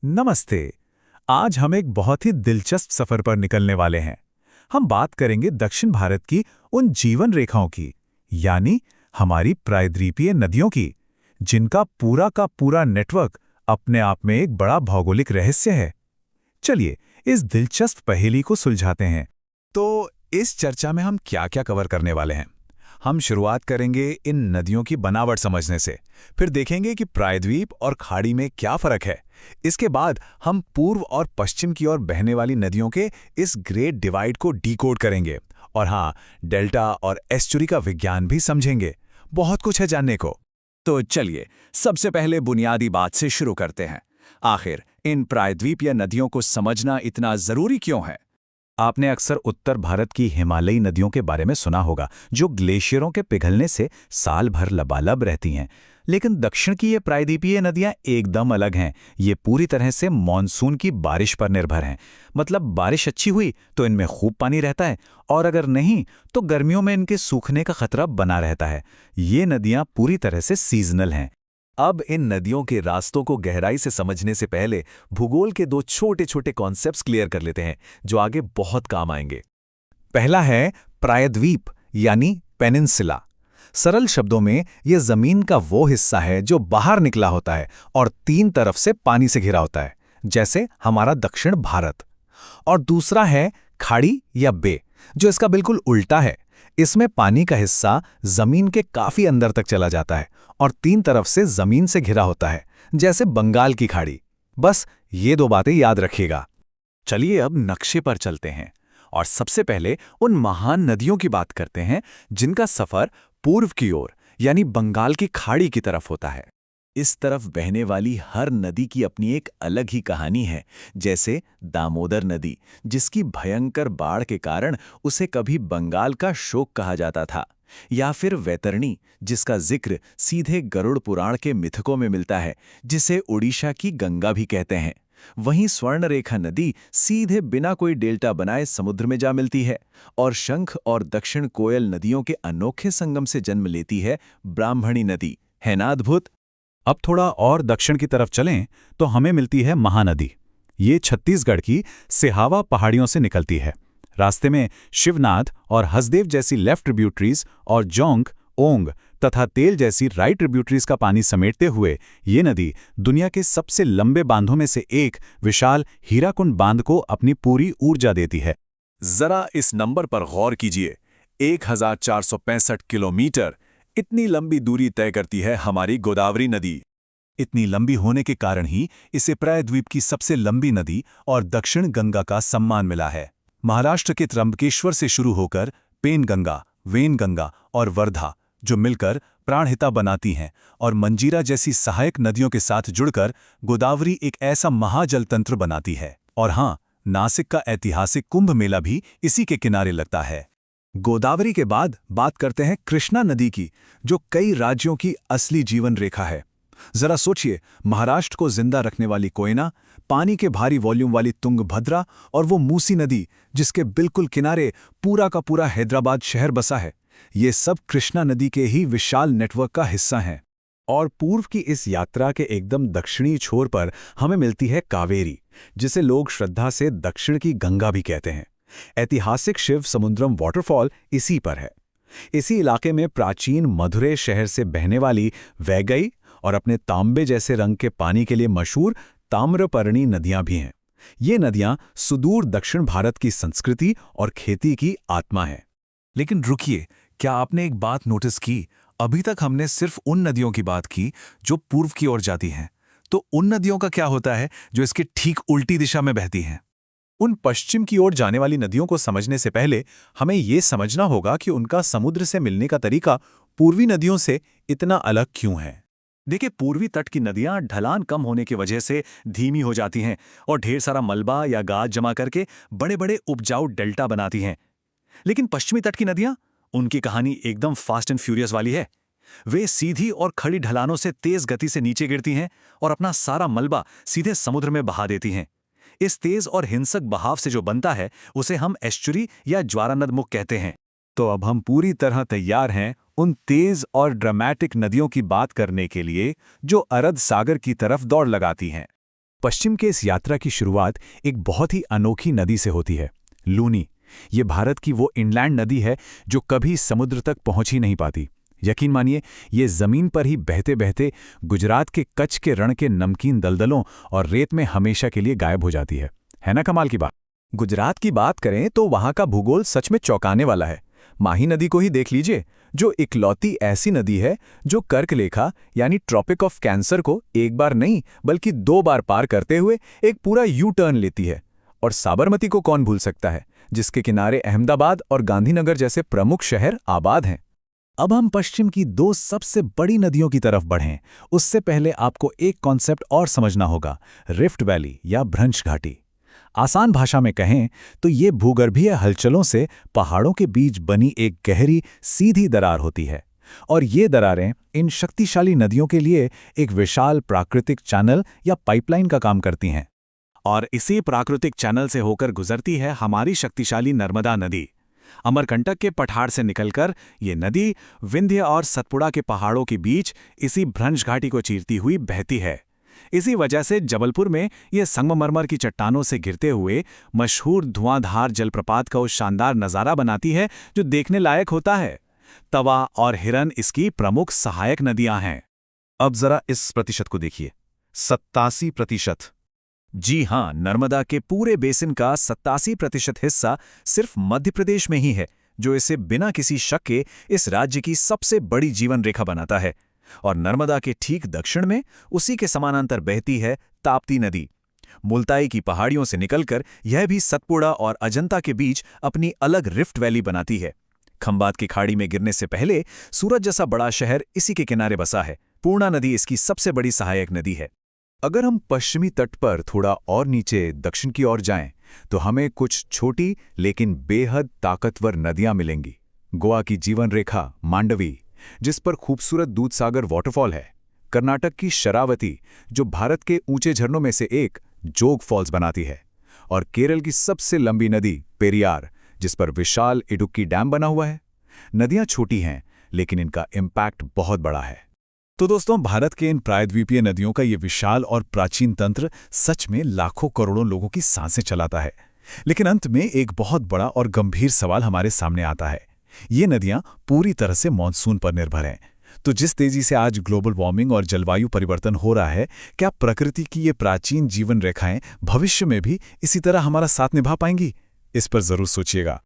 नमस्ते। आज हम एक बहुत ही दिलचस्प सफर पर निकलने वाले हैं। हम बात करेंगे दक्षिण भारत की उन जीवन रेखाओं की, यानी हमारी प्रायद्वीपीय नदियों की, जिनका पूरा का पूरा नेटवर्क अपने आप में एक बड़ा भौगोलिक रहस्य है। चलिए इस दिलचस्प पहेली को सुलझाते हैं। तो इस चर्चा में हम क्या-क्या कवर करने वाले हैं? हम शुरुआत करेंगे इन नदियों की बनावट समझने से, फिर देखेंगे कि प्रायद्वीप और खाड़ी में क्या फर्क है। इसके बाद हम पूर्व और पश्चिम की ओर बहने वाली नदियों के इस ग्रेट डिवाइड को डिकोड करेंगे, और हाँ, डेल्टा और एस्चुरी का विज्ञान भी समझेंगे। बहुत कुछ है जानने को। तो चलिए सबसे पहले बुनियादी बात से शुरू करते हैं। आखिर इन प्रायद्वीपीय नदियों को समझना इतना जरूरी क्यों है? आपने अक्सर उत्तर भारत की हिमालयी नदियों के बारे में सुना होगा, जो ग्लेशियरों के पिघलने से साल भर लबालब रहती हैं। लेकिन दक्षिण की ये प्रायद्वीपीय नदियां एकदम अलग हैं। ये पूरी तरह से मॉनसून की बारिश पर निर्भर हैं। मतलब बारिश अच्छी हुई तो इनमें खूब पानी रहता है, और अगर नहीं तो गर्मियों में इनके सूखने का खतरा बना रहता है। ये नदियां पूरी तरह से सीजनल हैं। अब इन नदियों के रास्तों को गहराई से समझने से पहले भूगोल के दो छोटे-छोटे कॉन्सेप्ट्स क्लियर कर लेते हैं, जो आगे बहुत काम आएंगे। पहला है प्रायद्वीप, यानी पेनिनसुला। सरल शब्दों में यह जमीन का वो हिस्सा है जो बाहर निकला होता है और तीन तरफ से पानी से घिरा होता है, जैसे हमारा दक्षिण भारत। और दूसरा है खाड़ी या बे, जो इसका बिल्कुल उल्टा है। इसमें पानी का हिस्सा जमीन के काफी अंदर तक चला जाता है और तीन तरफ से जमीन से घिरा होता है, जैसे बंगाल की खाड़ी। बस ये दो बातें याद रखिएगा। चलिए अब नक्शे पर चलते हैं और सबसे पहले उन महान नदियों की बात करते हैं जिनका सफर पूर्व की ओर, यानी बंगाल की खाड़ी की तरफ होता है। इस तरफ बहने वाली हर नदी की अपनी एक अलग ही कहानी है। जैसे दामोदर नदी, जिसकी भयंकर बाढ़ के कारण उसे कभी बंगाल का शोक कहा जाता था, या फिर वैतरणी, जिसका जिक्र सीधे गरुड़ पुराण के मिथकों में मिलता है, जिसे उड़ीसा की गंगा भी कहते हैं। वहीं स्वर्णरेखा नदी सीधे बिना कोई डेल्टा बनाए समुद्र में जा मिलती है, और शंख और दक्षिण कोयल नदियों के अनोखे संगम से जन्म लेती है ब्राह्मणी नदी। है ना अद्भुत? अब थोड़ा और दक्षिण की तरफ चलें तो हमें मिलती है महानदी। ये छत्तीसगढ़ की सिहावा पहाड़ियों से निकलती है। रास्ते में शिवनाथ और हसदेव जैसी लेफ्ट ट्रिब्यूटरीज और जोंग, ओंग तथा तेल जैसी राइट ट्रिब्यूटरीज का पानी समेटते हुए ये नदी दुनिया के सबसे लंबे बांधों में से एक विशाल हीराकुंड बांध को अपनी पूरी ऊर्जा देती है। जरा इस नंबर पर गौर कीजिए, 1465 किलोमीटर। इतनी लंबी दूरी तय करती है हमारी गोदावरी नदी। इतनी लंबी होने के कारण ही इसे प्रायद्वीप की सबसे लंबी नदी और दक्षिण गंगा का सम्मान मिला है। महाराष्ट्र के त्र्यंबकेश्वर से शुरू होकर पेनगंगा, वेनगंगा और वर्धा, जो मिलकर प्राणहिता बनाती हैं, और मंजीरा जैसी सहायक नदियों के साथ जुड़कर गोदावरी एक ऐसा महाजलतंत्र बनाती है। और हाँ, नासिक का ऐतिहासिक कुंभ मेला भी इसी के किनारे लगता है। गोदावरी के बाद बात करते हैं कृष्णा नदी की, जो कई राज्यों की असली जीवन रेखा है। जरा सोचिए, महाराष्ट्र को जिंदा रखने वाली कोयना, पानी के भारी वॉल्यूम वाली तुंगभद्रा, और वो मूसी नदी जिसके बिल्कुल किनारे पूरा का पूरा हैदराबाद शहर बसा है। ये सब कृष्णा नदी के ही विशाल नेटवर्क का हिस्सा हैं। और पूर्व की इस यात्रा के एकदम दक्षिणी छोर पर हमें मिलती है कावेरी, जिसे लोग श्रद्धा से दक्षिण की गंगा भी कहते हैं। ऐतिहासिक शिव समुद्रम वाटरफॉल इसी पर है। इसी इलाके में प्राचीन मधुरै शहर से बहने वाली वैगई और अपने तांबे जैसे रंग के पानी के लिए मशहूर ताम्रपर्णी नदियां भी हैं। ये नदियां सुदूर दक्षिण भारत की संस्कृति और खेती की आत्मा हैं। लेकिन रुकिए, क्या आपने एक बात नोटिस की? अभी तक हमने सिर्फ उन नदियों की बात की जो पूर्व की ओर जाती हैं। तो उन नदियों का क्या होता है जो इसके ठीक उल्टी दिशा में बहती हैं? उन पश्चिम की ओर जाने वाली नदियों को समझने से पहले हमें यह समझना होगा कि उनका समुद्र से मिलने का तरीका पूर्वी नदियों से इतना अलग क्यों है। देखिए, पूर्वी तट की नदियां ढलान कम होने की वजह से धीमी हो जाती हैं और ढेर सारा मलबा या गाद जमा करके बड़े बड़े उपजाऊ डेल्टा बनाती हैं। लेकिन पश्चिमी तट की नदियां, उनकी कहानी एकदम फास्ट एंड फ्यूरियस वाली है। वे सीधी और खड़ी ढलानों से तेज गति से नीचे गिरती हैं और अपना सारा मलबा सीधे समुद्र में बहा देती हैं। इस तेज और हिंसक बहाव से जो बनता है उसे हम एस्चुरी या ज्वारानदमुख कहते हैं। तो अब हम पूरी तरह तैयार हैं उन तेज और ड्रामेटिक नदियों की बात करने के लिए जो अरब सागर की तरफ दौड़ लगाती हैं। पश्चिम के इस यात्रा की शुरुआत एक बहुत ही अनोखी नदी से होती है, लूनी। ये भारत की वो इनलैंड नदी है जो कभी समुद्र तक पहुंच ही नहीं पाती। यकीन मानिए, ये जमीन पर ही बहते बहते गुजरात के कच्छ के रण के नमकीन दलदलों और रेत में हमेशा के लिए गायब हो जाती है ना कमाल की बात। गुजरात की बात करें तो वहां का भूगोल सच में चौंकाने वाला है। माही नदी को ही देख लीजिए, जो इकलौती ऐसी नदी है जो कर्कलेखा यानी ट्रॉपिक ऑफ कैंसर को एक बार नहीं बल्कि 2 बार पार करते हुए एक पूरा यू टर्न लेती है। और साबरमती को कौन भूल सकता है, जिसके किनारे अहमदाबाद और गांधीनगर जैसे प्रमुख शहर आबाद हैं। अब हम पश्चिम की 2 सबसे बड़ी नदियों की तरफ बढ़ें। उससे पहले आपको एक कॉन्सेप्ट और समझना होगा, रिफ्ट वैली या भ्रंश घाटी। आसान भाषा में कहें तो ये भूगर्भीय हलचलों से पहाड़ों के बीच बनी एक गहरी सीधी दरार होती है। और ये दरारें इन शक्तिशाली नदियों के लिए एक विशाल प्राकृतिक चैनल या पाइपलाइन का काम करती हैं। और इसी प्राकृतिक चैनल से होकर गुजरती है हमारी शक्तिशाली नर्मदा नदी। अमरकंटक के पठार से निकलकर ये नदी विंध्य और सतपुड़ा के पहाड़ों के बीच इसी भ्रंश घाटी को चीरती हुई बहती है। इसी वजह से जबलपुर में ये संगमरमर की चट्टानों से घिरते हुए मशहूर धुआंधार जलप्रपात का उस शानदार नज़ारा बनाती है जो देखने लायक होता है। तवा और हिरन इसकी प्रमुख सहायक नदियां हैं। अब जरा इस प्रतिशत को देखिए, 87%। जी हां, नर्मदा के पूरे बेसिन का 87% हिस्सा सिर्फ मध्य प्रदेश में ही है, जो इसे बिना किसी शक के इस राज्य की सबसे बड़ी जीवन रेखा बनाता है। और नर्मदा के ठीक दक्षिण में उसी के समानांतर बहती है ताप्ती नदी। मुल्ताई की पहाड़ियों से निकलकर यह भी सतपुड़ा और अजंता के बीच अपनी अलग रिफ्ट वैली बनाती है। खंबात की खाड़ी में गिरने से पहले सूरत जैसा बड़ा शहर इसी के किनारे बसा है। पूर्णा नदी इसकी सबसे बड़ी सहायक नदी है। अगर हम पश्चिमी तट पर थोड़ा और नीचे दक्षिण की ओर जाएं, तो हमें कुछ छोटी लेकिन बेहद ताकतवर नदियां मिलेंगी। गोवा की जीवन रेखा मांडवी, जिस पर खूबसूरत दूधसागर वाटरफॉल है। कर्नाटक की शरावती, जो भारत के ऊंचे झरनों में से एक जोग फॉल्स बनाती है। और केरल की सबसे लंबी नदी पेरियार, जिस पर विशाल इडुक्की डैम बना हुआ है। नदियां छोटी हैं, लेकिन इनका इम्पैक्ट बहुत बड़ा है। तो दोस्तों, भारत के इन प्रायद्वीपीय नदियों का ये विशाल और प्राचीन तंत्र सच में लाखों करोड़ों लोगों की सांसें चलाता है। लेकिन अंत में एक बहुत बड़ा और गंभीर सवाल हमारे सामने आता है। ये नदियां पूरी तरह से मॉनसून पर निर्भर हैं। तो जिस तेजी से आज ग्लोबल वार्मिंग और जलवायु परिवर्तन हो रहा है, क्या प्रकृति की ये प्राचीन जीवन रेखाएं भविष्य में भी इसी तरह हमारा साथ निभा पाएंगी? इस पर जरूर सोचिएगा।